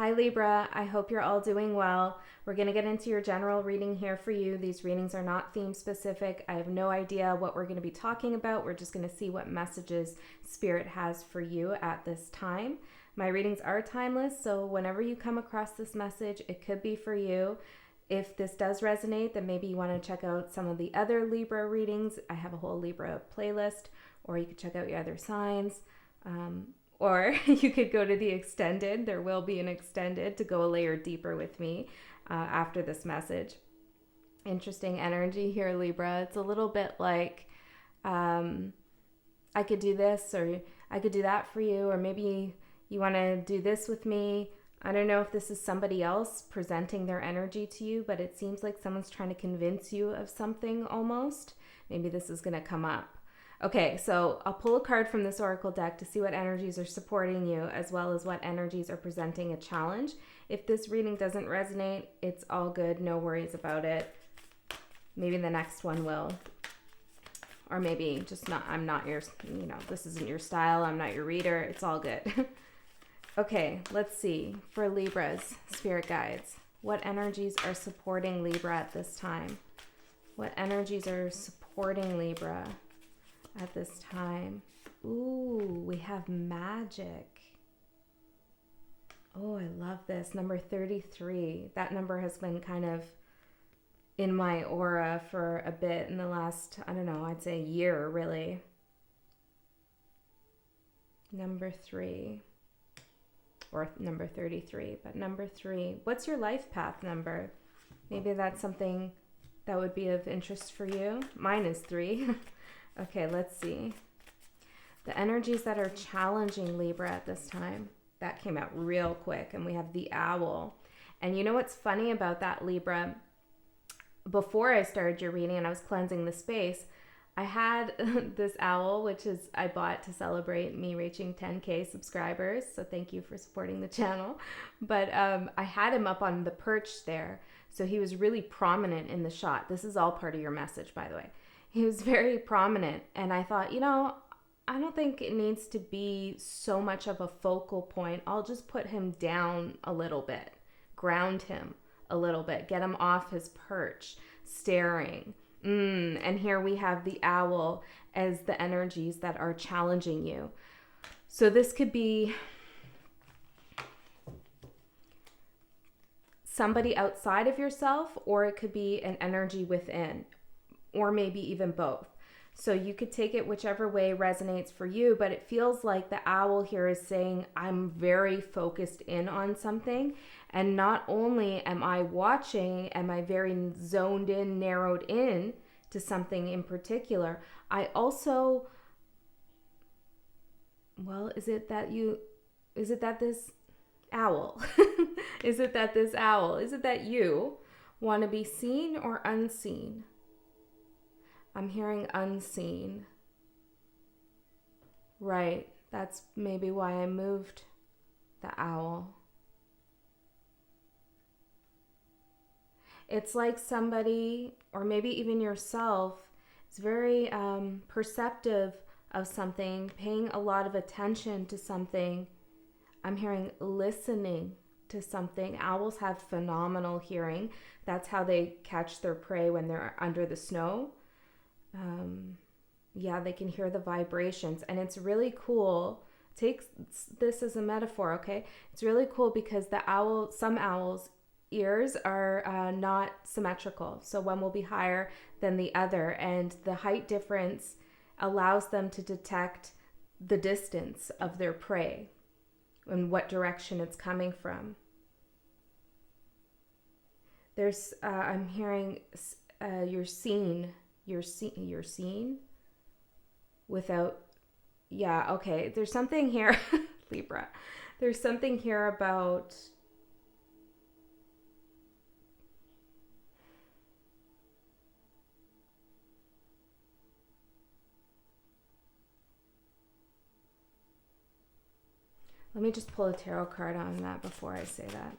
Hi Libra, I hope you're all doing well. We're going to get into your general reading here for you. These readings are not theme specific. I have no idea what we're going to be talking about. We're just going to see what messages Spirit has for you at this time. My readings are timeless, so whenever you come across this message, it could be for you. If this does resonate, then maybe you want to check out some of the other Libra readings. I have a whole Libra playlist, or you could check out your other signs. Or you could go to the extended. There will be an extended to go a layer deeper with me after this message. Interesting energy here, Libra. It's a little bit like I could do this or I could do that for you, or maybe you want to do this with me. I don't know if this is somebody else presenting their energy to you, but it seems like someone's trying to convince you of something almost. Maybe this is going to come up. Okay, so I'll pull a card from this oracle deck to see what energies are supporting you, as well as what energies are presenting a challenge. If this reading doesn't resonate, it's all good. No worries about it. Maybe the next one will. Or maybe just not, I'm not your, this isn't your style. I'm not your reader. It's all good. Okay, let's see. For Libra's spirit guides, what energies are supporting Libra at this time? What energies are supporting Libra at this time? Ooh, we have magick. Oh, I love this. Number 33. That number has been kind of in my aura for a bit in the last, I don't know, I'd say a year, really. Number 3. Or number 33. But number 3. What's your life path number? Maybe that's something that would be of interest for you. Mine is 3. Okay, let's see. The energies that are challenging Libra at this time. That came out real quick. And we have the owl. And you know what's funny about that, Libra? Before I started your reading and I was cleansing the space, I had this owl, which I bought to celebrate me reaching 10K subscribers. So thank you for supporting the channel. But I had him up on the perch there. So he was really prominent in the shot. This is all part of your message, by the way. He was very prominent. And I thought, I don't think it needs to be so much of a focal point. I'll just put him down a little bit, ground him a little bit, get him off his perch, staring. And here we have the owl as the energies that are challenging you. So this could be somebody outside of yourself, or it could be an energy within, or maybe even both. So you could take it whichever way resonates for you, but it feels like the owl here is saying, I'm very focused in on something. And not only am I watching, am I very zoned in, narrowed in to something in particular, I also, is it that this owl, is it that you want to be seen or unseen? I'm hearing unseen. Right. That's maybe why I moved the owl. It's like somebody, or maybe even yourself, is very perceptive of something, paying a lot of attention to something. I'm hearing listening to something. Owls have phenomenal hearing. That's how they catch their prey when they're under the snow. They can hear the vibrations, and it's really cool. Take this as a metaphor, okay? It's really cool because some owls' ears are not symmetrical. So one will be higher than the other, and the height difference allows them to detect the distance of their prey and what direction it's coming from. There's, I'm hearing you're seen without, okay. There's something here, Libra. There's something here about let me just pull a tarot card on that before I say that.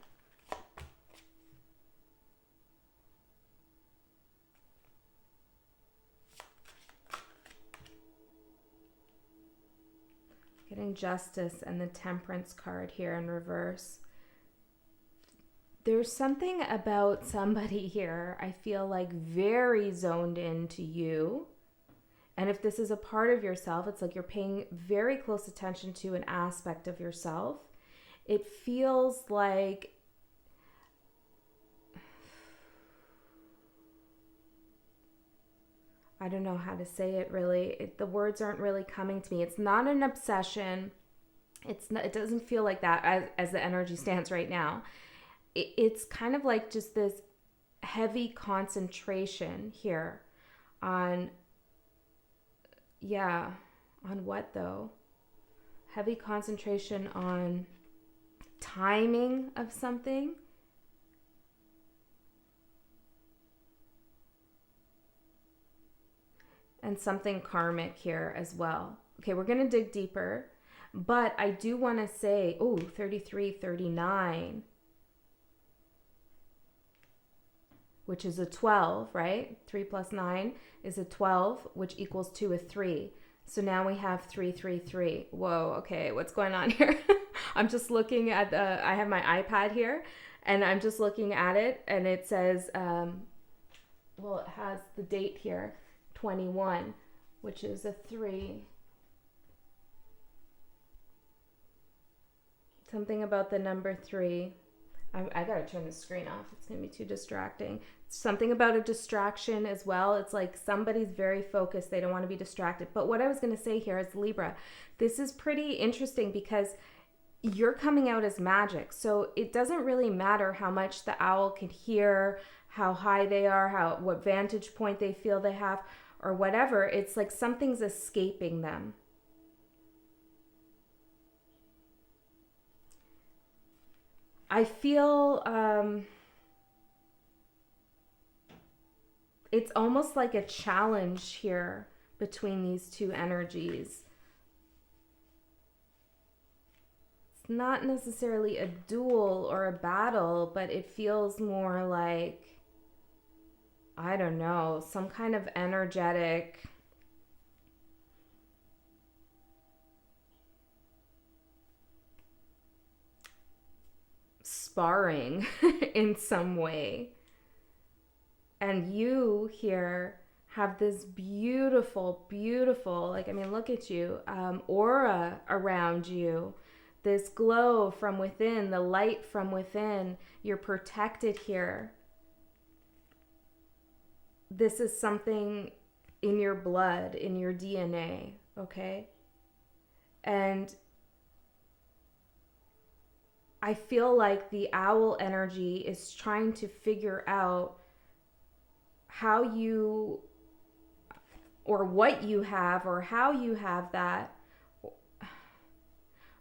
Getting Justice and the Temperance card here in reverse. There's something about somebody here, I feel like very zoned into you. And if this is a part of yourself, it's like you're paying very close attention to an aspect of yourself. It feels like I don't know how to say it really. The words aren't really coming to me. It's not an obsession. It doesn't feel like that as the energy stands right now. It's kind of like just this heavy concentration here on what though? Heavy concentration on timing of something. And something karmic here as well. Okay, we're going to dig deeper. But I do want to say, 33, 39. Which is a 12, right? 3 plus 9 is a 12, which equals to a 3. So now we have 3, 3, 3. Whoa, okay, what's going on here? I'm just looking at I have my iPad here, and I'm just looking at it, and it says, it has the date here, 21, which is a 3. Something about the number 3. I gotta turn the screen off. It's gonna be too distracting. Something about a distraction as well. It's like somebody's very focused. They don't want to be distracted. But what I was gonna say here is Libra. This is pretty interesting because you're coming out as magic. So it doesn't really matter how much the owl can hear, how high they are, what vantage point they feel they have, or whatever. It's like something's escaping them. I feel it's almost like a challenge here between these two energies. It's not necessarily a duel or a battle, but it feels more like, I don't know, some kind of energetic sparring in some way. And you here have this beautiful, look at you, aura around you, this glow from within, the light from within. You're protected here. This is something in your blood, in your DNA, okay? And I feel like the owl energy is trying to figure out how you, or what you have, or how you have that,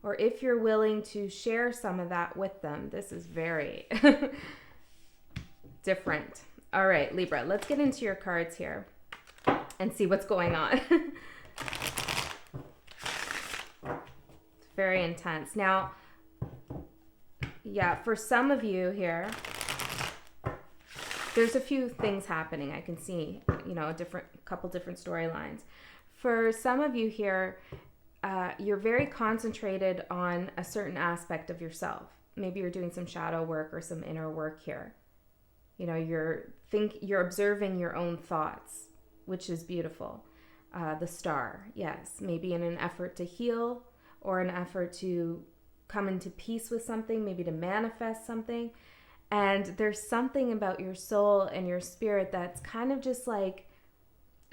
or if you're willing to share some of that with them. This is very different. All right, Libra, let's get into your cards here and see what's going on. It's very intense. Now, yeah, for some of you here, there's a few things happening. I can see, a couple different storylines. For some of you here, you're very concentrated on a certain aspect of yourself. Maybe you're doing some shadow work or some inner work here. You're observing your own thoughts, which is beautiful. The star, yes, maybe in an effort to heal or an effort to come into peace with something, maybe to manifest something. And there's something about your soul and your spirit that's kind of just like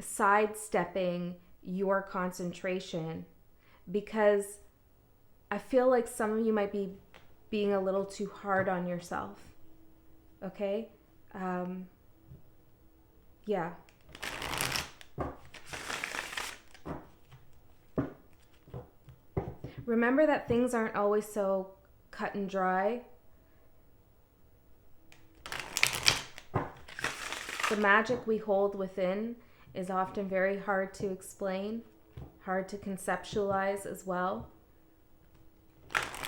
sidestepping your concentration, because I feel like some of you might be being a little too hard on yourself. Okay? Yeah. Remember that things aren't always so cut and dry. The magic we hold within is often very hard to explain, hard to conceptualize as well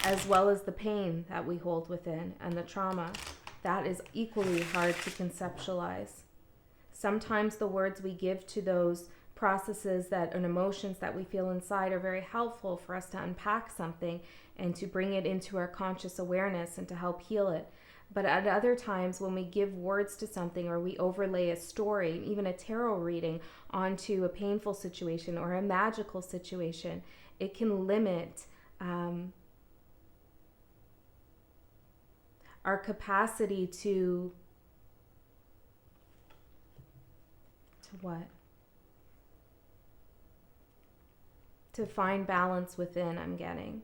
as the pain that we hold within and the trauma. That is equally hard to conceptualize. Sometimes the words we give to those processes that and emotions that we feel inside are very helpful for us to unpack something and to bring it into our conscious awareness and to help heal it. But at other times, when we give words to something or we overlay a story, even a tarot reading, onto a painful situation or a magical situation, it can limit our capacity to what? To find balance within, I'm getting.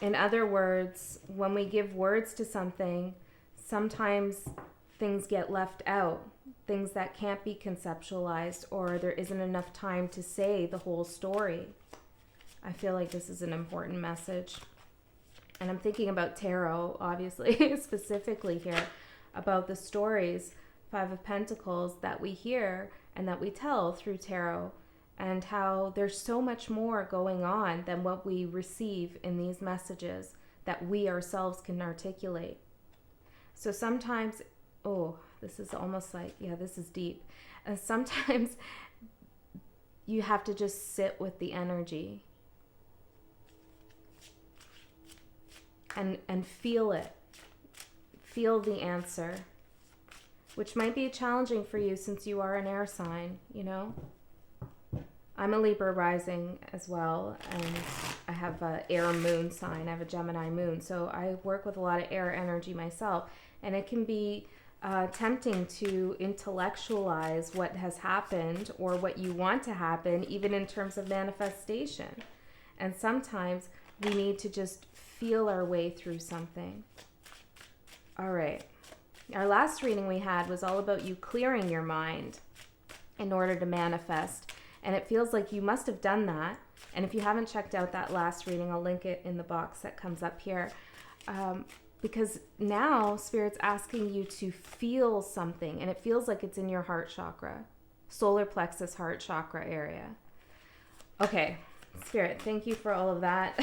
In other words, when we give words to something, sometimes things get left out, things that can't be conceptualized, or there isn't enough time to say the whole story. I feel like this is an important message. And I'm thinking about tarot, obviously, specifically here, about the stories, Five of Pentacles, that we hear and that we tell through tarot, and how there's so much more going on than what we receive in these messages that we ourselves can articulate. So sometimes, this is almost like, this is deep. And sometimes you have to just sit with the energy and feel it. Feel the answer, which might be challenging for you since you are an air sign, you know? I'm a Libra rising as well, and I have an air moon sign. I have a Gemini moon, so I work with a lot of air energy myself, and it can be tempting to intellectualize what has happened or what you want to happen, even in terms of manifestation. And sometimes we need to just feel our way through something. All right. Our last reading we had was all about you clearing your mind in order to manifest. And it feels like you must have done that. And if you haven't checked out that last reading, I'll link it in the box that comes up here. Because now Spirit's asking you to feel something. And it feels like it's in your heart chakra. Solar plexus heart chakra area. Okay, Spirit, thank you for all of that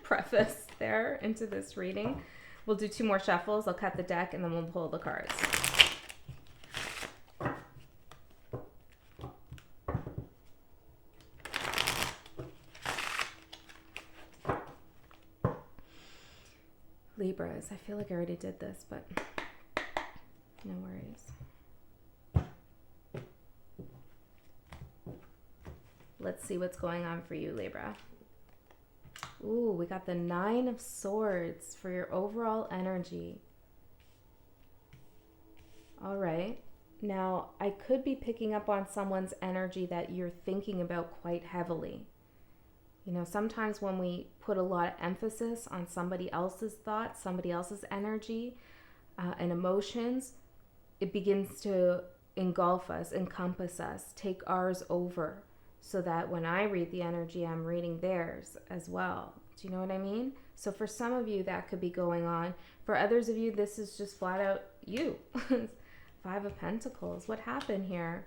preface there into this reading. We'll do 2 more shuffles. I'll cut the deck and then we'll pull the cards. Libras. I feel like I already did this, but no worries. Let's see what's going on for you, Libra. Ooh, we got the 9 of Swords for your overall energy. All right. Now, I could be picking up on someone's energy that you're thinking about quite heavily. You know, sometimes when we put a lot of emphasis on somebody else's thoughts, somebody else's energy and emotions, it begins to engulf us, encompass us, take ours over. So that when I read the energy, I'm reading theirs as well. Do you know what I mean? So for some of you, that could be going on. For others of you, this is just flat out you. 5 of Pentacles. What happened here?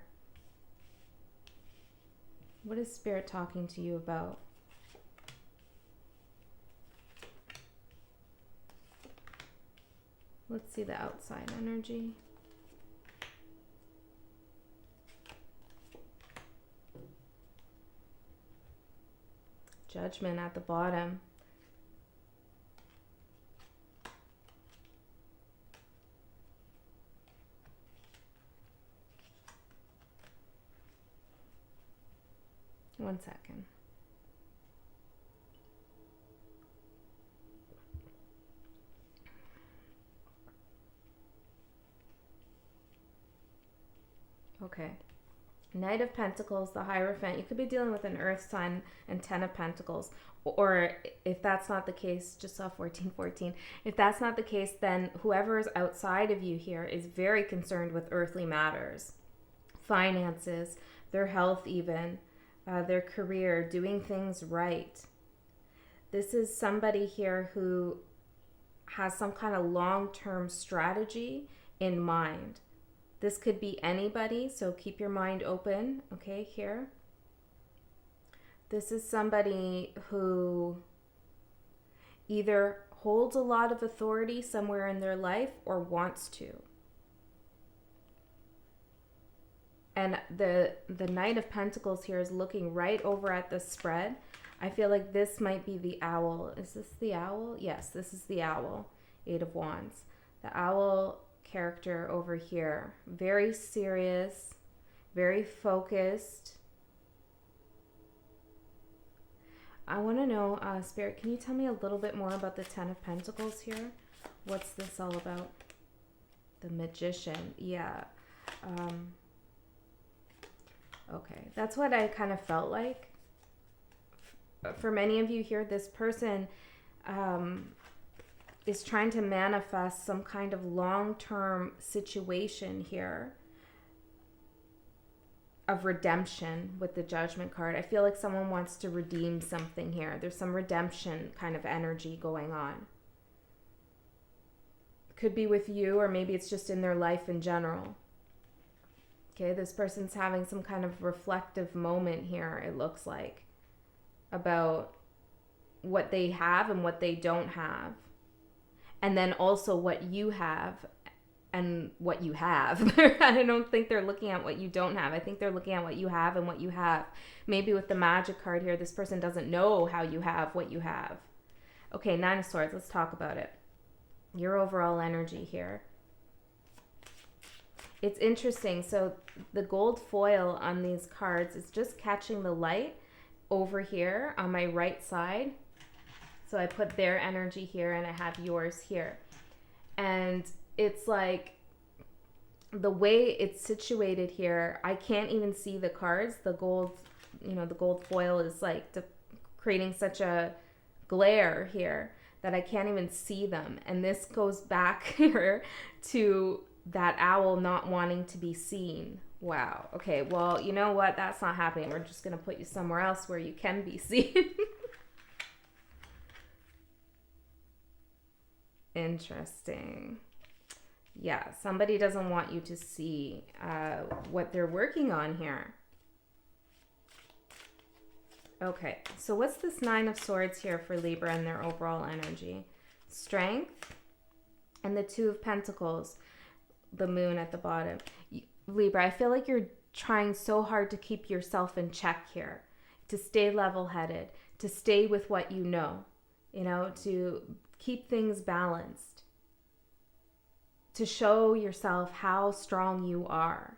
What is Spirit talking to you about? Let's see the outside energy. Judgment at the bottom. One second. Okay. Knight of Pentacles, the Hierophant. You could be dealing with an Earth sign and 10 of Pentacles. Or if that's not the case, just saw 1414. If that's not the case, then whoever is outside of you here is very concerned with earthly matters. Finances, their health even, their career, doing things right. This is somebody here who has some kind of long-term strategy in mind. This could be anybody, so keep your mind open, okay, here. This is somebody who either holds a lot of authority somewhere in their life or wants to. And the Knight of Pentacles here is looking right over at the spread. I feel like this might be the owl. Is this the owl? Yes, this is the owl. 8 of Wands. The owl character over here. Very serious, very focused. I want to know, Spirit, can you tell me a little bit more about the 10 of Pentacles here? What's this all about? The Magician. Yeah. Okay, that's what I kind of felt like. For many of you here, this person is trying to manifest some kind of long-term situation here of redemption with the Judgment card. I feel like someone wants to redeem something here. There's some redemption kind of energy going on. Could be with you, or maybe it's just in their life in general. Okay, this person's having some kind of reflective moment here, it looks like, about what they have and what they don't have. And then also what you have and what you have. I don't think they're looking at what you don't have. I think they're looking at what you have and what you have. Maybe with the Magic card here, this person doesn't know how you have what you have. Okay, 9 of Swords, let's talk about it. Your overall energy here. It's interesting. So the gold foil on these cards is just catching the light over here on my right side. So I put their energy here and I have yours here. And it's like the way it's situated here, I can't even see the cards. The gold, the gold foil is like creating such a glare here that I can't even see them. And this goes back here to that owl not wanting to be seen. Wow. Okay, well, you know what? That's not happening. We're just going to put you somewhere else where you can be seen. Interesting. Yeah, somebody doesn't want you to see what they're working on here. Okay, so what's this 9 of Swords here for Libra and their overall energy? Strength and the 2 of Pentacles, the moon at the bottom. Libra, I feel like you're trying so hard to keep yourself in check here, to stay level-headed, to stay with what you know, to keep things balanced, to show yourself how strong you are.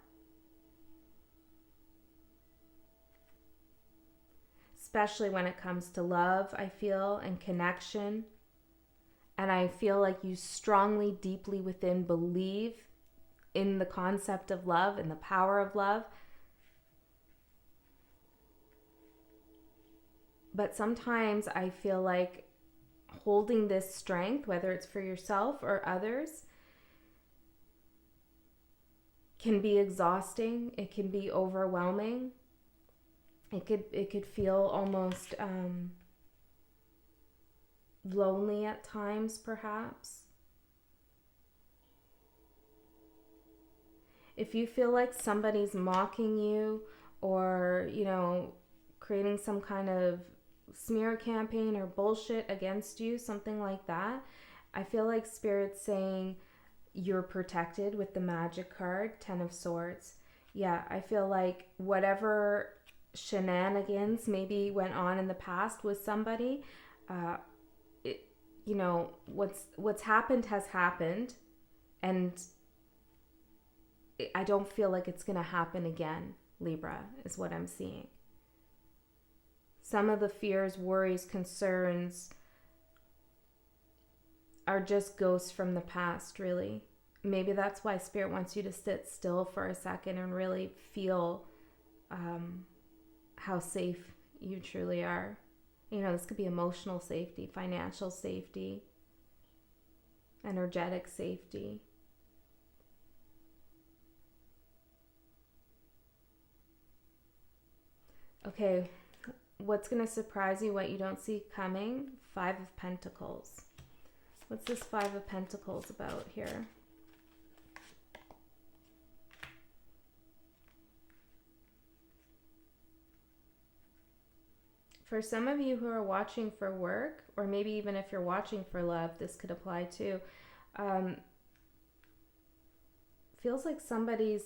Especially when it comes to love, I feel, and connection. And I feel like you strongly, deeply within believe in the concept of love and the power of love. But sometimes I feel like holding this strength, whether it's for yourself or others, can be exhausting. It can be overwhelming. It could feel almost lonely at times, perhaps. If you feel like somebody's mocking you or, creating some kind of smear campaign or bullshit against you, something like that, I feel like Spirit's saying you're protected with the Magic card, 10 of Swords. Yeah, I feel like whatever shenanigans maybe went on in the past with somebody, what's happened has happened, and I don't feel like it's going to happen again, Libra, is what I'm seeing. Some of the fears, worries, concerns are just ghosts from the past, really. Maybe that's why Spirit wants you to sit still for a second and really feel how safe you truly are. This could be emotional safety, financial safety, energetic safety. Okay, what's going to surprise you, what you don't see coming? 5 of Pentacles. What's this 5 of Pentacles about here? For some of you who are watching for work, or maybe even if you're watching for love, this could apply too. Feels like somebody's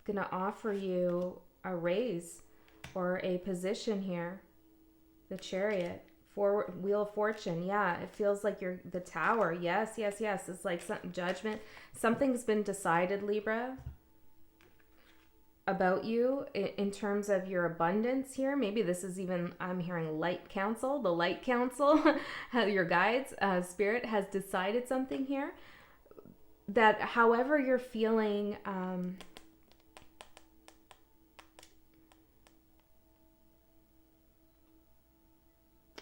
going to offer you a raise or a position here. The Chariot, Wheel of Fortune. Yeah, it feels like you're the Tower. Yes. It's like some judgment. Something's been decided, Libra, about you in terms of your abundance here. Maybe this is even, I'm hearing Light Council, the Light Council, your guides, Spirit has decided something here. That however you're feeling,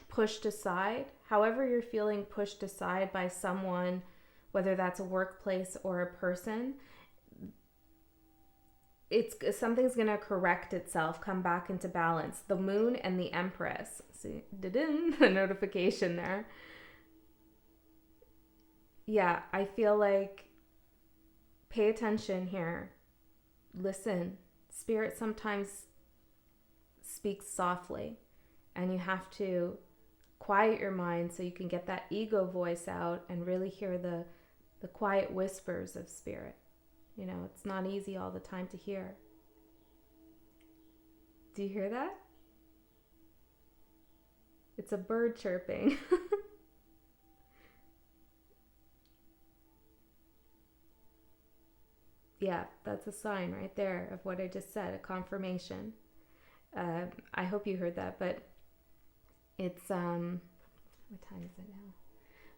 pushed aside, however you're feeling pushed aside by someone, whether that's a workplace or a person, something's going to correct itself, come back into balance. The Moon and the Empress. See, the notification there. Yeah, I feel like pay attention here. Listen. Spirit sometimes speaks softly, and you have to quiet your mind so you can get that ego voice out and really hear the quiet whispers of Spirit. You know, it's not easy all the time to hear. Do you hear that? It's a bird chirping. Yeah, that's a sign right there of what I just said, a confirmation. I hope you heard that, but it's, what time is it now?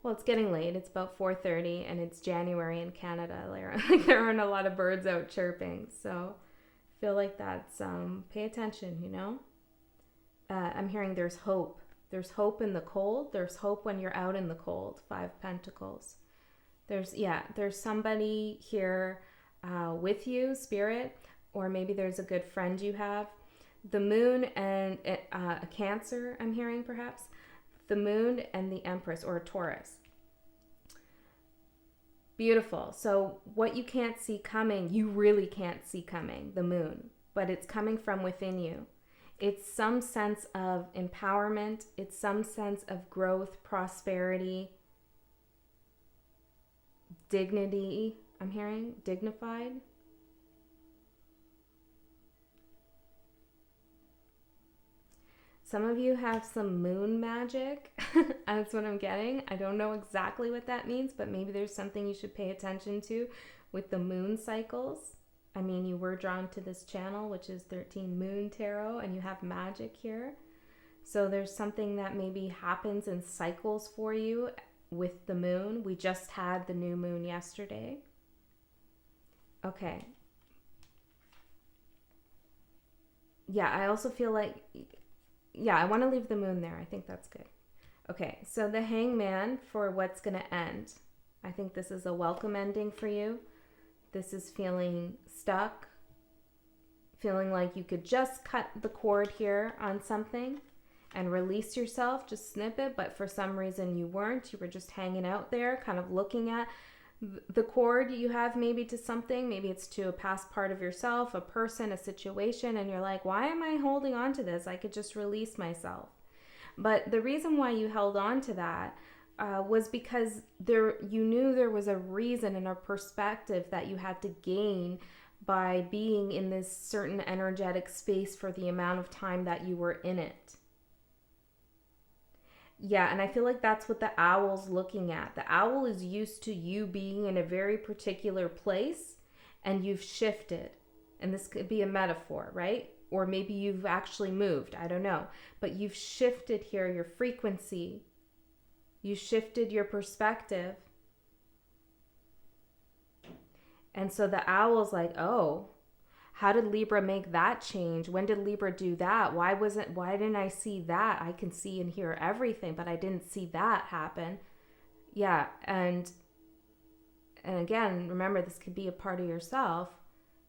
Well, it's getting late. It's about 4:30 and it's January in Canada. There aren't a lot of birds out chirping. So I feel like that's, pay attention, you know? I'm hearing there's hope. There's hope in the cold. There's hope when you're out in the cold. 5 Pentacles. There's somebody here with you, Spirit, or maybe there's a good friend you have. The Moon and a Cancer, I'm hearing perhaps. The Moon and the Empress, or a Taurus. Beautiful. So what you can't see coming, you really can't see coming, the Moon, but it's coming from within you. It's some sense of empowerment. It's some sense of growth, prosperity, dignity. I'm hearing dignified. Some of you have some moon magic. That's what I'm getting. I don't know exactly what that means, but maybe there's something you should pay attention to with the moon cycles. I mean, you were drawn to this channel, which is 13 Moon Tarot, and you have magic here. So there's something that maybe happens in cycles for you with the moon. We just had the new moon yesterday. Okay. Yeah, I also feel like, yeah, I want to leave the moon there. I think that's good. Okay, so the Hangman for what's going to end. I think this is a welcome ending for you. This is feeling stuck, feeling like you could just cut the cord here on something and release yourself, just snip it, but for some reason you weren't. You were just hanging out there, kind of looking at the cord you have maybe to something. Maybe it's to a past part of yourself, a person, a situation, and you're like, why am I holding on to this? I could just release myself. But the reason why you held on to that was because you knew there was a reason and a perspective that you had to gain by being in this certain energetic space for the amount of time that you were in it. Yeah, and I feel like that's what the owl's looking at. The owl is used to you being in a very particular place, and you've shifted. And this could be a metaphor, right? Or maybe you've actually moved. I don't know. But you've shifted here your frequency. You shifted your perspective. And so the owl's like, oh, how did Libra make that change? When did Libra do that? Why didn't I see that? I can see and hear everything, but I didn't see that happen. Yeah, and again, remember, this could be a part of yourself,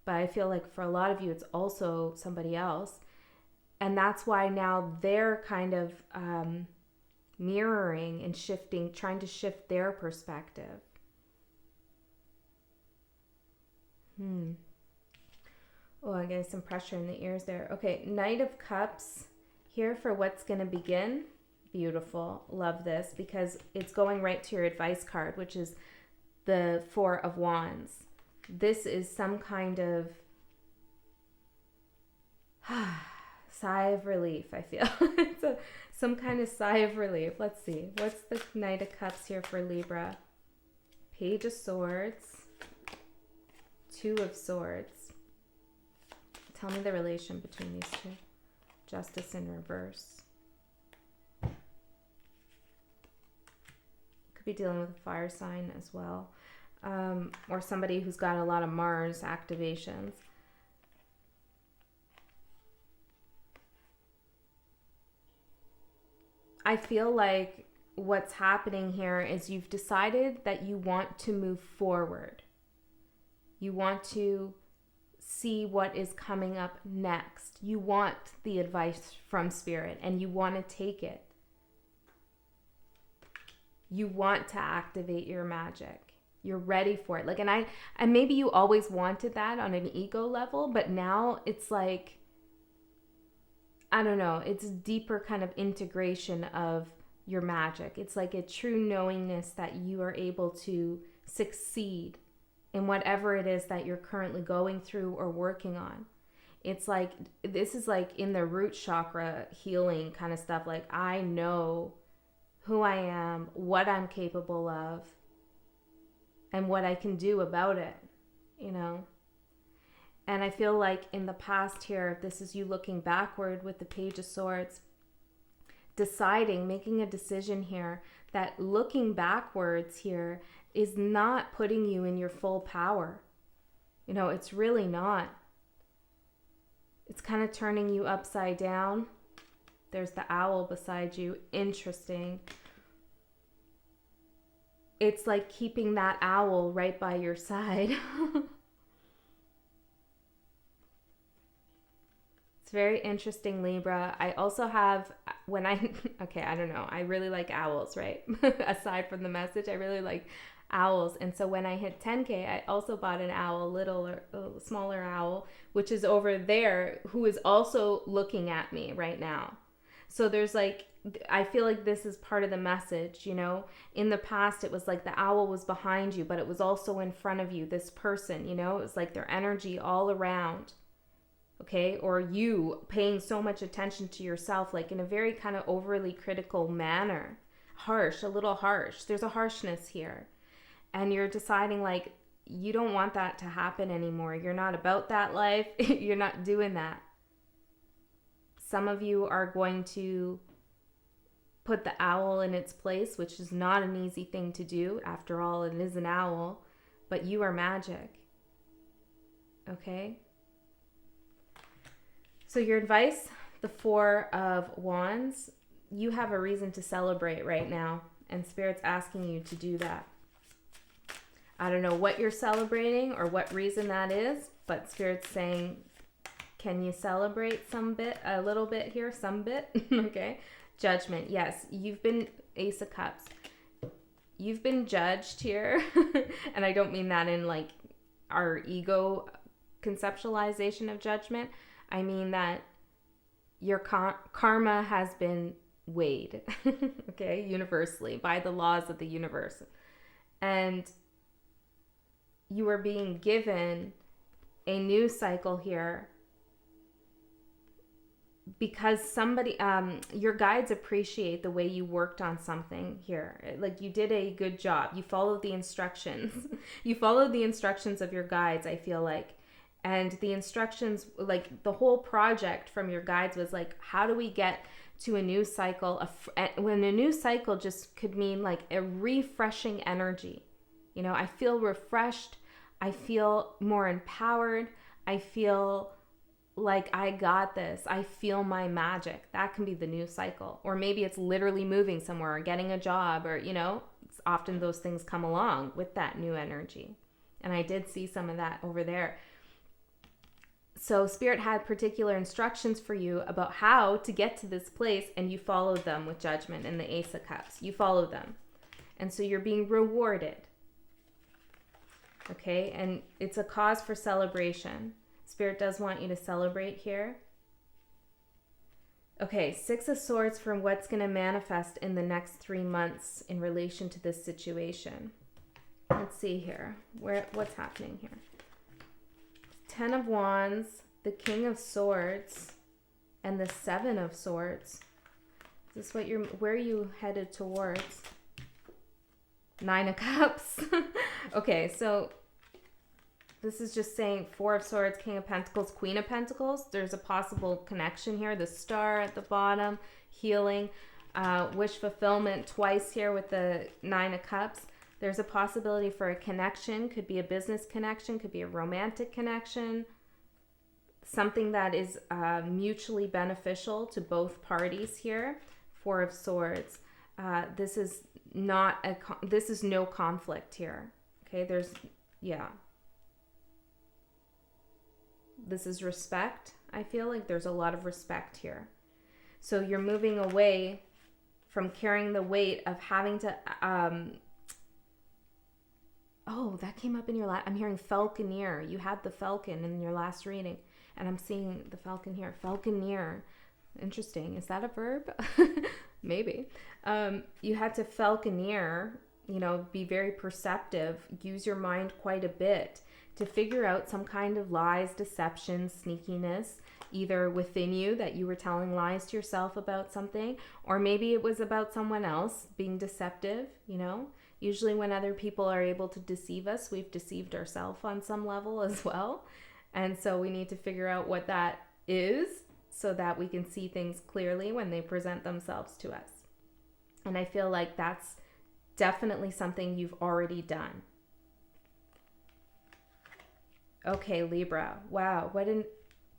but I feel like for a lot of you, it's also somebody else. And that's why now they're kind of mirroring and shifting, trying to shift their perspective. Oh, I'm getting some pressure in the ears there. Okay, Knight of Cups here for what's going to begin. Beautiful. Love this because it's going right to your advice card, which is the Four of Wands. This is some kind of Sigh of relief, I feel. It's some kind of sigh of relief. Let's see. What's the Knight of Cups here for Libra? Page of Swords. Two of Swords. Tell me the relation between these two. Justice in reverse. Could be dealing with a fire sign as well. Or somebody who's got a lot of Mars activations. I feel like what's happening here is you've decided that you want to move forward. You want to see what is coming up next. You want the advice from Spirit and you want to take it. You want to activate your magic. You're ready for it. Like, and maybe you always wanted that on an ego level, but now it's like, I don't know, it's deeper kind of integration of your magic. It's like a true knowingness that you are able to succeed in whatever it is that you're currently going through or working on. It's like, this is like in the root chakra healing kind of stuff. Like, I know who I am, what I'm capable of, and what I can do about it, you know? And I feel like in the past here, this is you looking backward with the Page of Swords, deciding, making a decision here that looking backwards here is not putting you in your full power. You know, it's really not. It's kind of turning you upside down. There's the owl beside you. Interesting. It's like keeping that owl right by your side. Very interesting, Libra. I also have, okay, I don't know. I really like owls, right? Aside from the message, I really like owls. And so when I hit 10K, I also bought an owl, a smaller owl, which is over there, who is also looking at me right now. So there's like, I feel like this is part of the message, you know? In the past, it was like the owl was behind you, but it was also in front of you, this person, you know? It was like their energy all around. Okay, or you paying so much attention to yourself, like in a very kind of overly critical manner, harsh, a little harsh. There's a harshness here, and you're deciding like you don't want that to happen anymore. You're not about that life. You're not doing that. Some of you are going to put the owl in its place, which is not an easy thing to do. After all, it is an owl, but you are magic. Okay. So your advice, the Four of Wands, you have a reason to celebrate right now, and Spirit's asking you to do that. I don't know what you're celebrating or what reason that is, but Spirit's saying, can you celebrate a little bit here, some bit? Okay. Judgment. Yes, you've been Ace of Cups. You've been judged here, and I don't mean that in like our ego conceptualization of judgment. I mean that your karma has been weighed, okay, universally by the laws of the universe. And you are being given a new cycle here because somebody, your guides appreciate the way you worked on something here. Like you did a good job. You followed the instructions. You followed the instructions of your guides, I feel like. And the instructions, like the whole project from your guides was like, how do we get to a new cycle? When a new cycle just could mean like a refreshing energy. You know, I feel refreshed. I feel more empowered. I feel like I got this. I feel my magic. That can be the new cycle. Or maybe it's literally moving somewhere or getting a job or, you know, it's often those things come along with that new energy. And I did see some of that over there. So Spirit had particular instructions for you about how to get to this place, and you followed them with Judgment and the Ace of Cups. You followed them. And so you're being rewarded. Okay? And it's a cause for celebration. Spirit does want you to celebrate here. Okay, Six of Swords for what's going to manifest in the next 3 months in relation to this situation. Let's see here. What's happening here? 10 of Wands, the King of Swords and the Seven of Swords. Is this where are you headed towards? Nine of Cups. Okay, so this is just saying Four of Swords, King of Pentacles, Queen of Pentacles. There's a possible connection here. The star at the bottom, healing, wish fulfillment twice here with the Nine of Cups. There's a possibility for a connection. Could be a business connection, could be a romantic connection. Something that is mutually beneficial to both parties here. Four of Swords. This is this is no conflict here. Okay, this is respect. I feel like there's a lot of respect here. So you're moving away from carrying the weight of having to, oh, that came up in your I'm hearing falconeer. You had the falcon in your last reading, and I'm seeing the falcon here. Falconeer. Interesting. Is that a verb? Maybe. You had to falconeer, be very perceptive, use your mind quite a bit to figure out some kind of lies, deception, sneakiness, either within you that you were telling lies to yourself about something, or maybe it was about someone else being deceptive, Usually when other people are able to deceive us, we've deceived ourselves on some level as well. And so we need to figure out what that is so that we can see things clearly when they present themselves to us. And I feel like that's definitely something you've already done. Okay, Libra. Wow, what a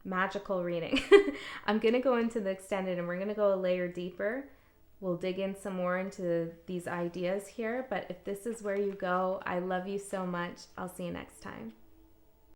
magical reading. I'm going to go into the extended and we're going to go a layer deeper. We'll dig in some more into these ideas here. But if this is where you go, I love you so much. I'll see you next time.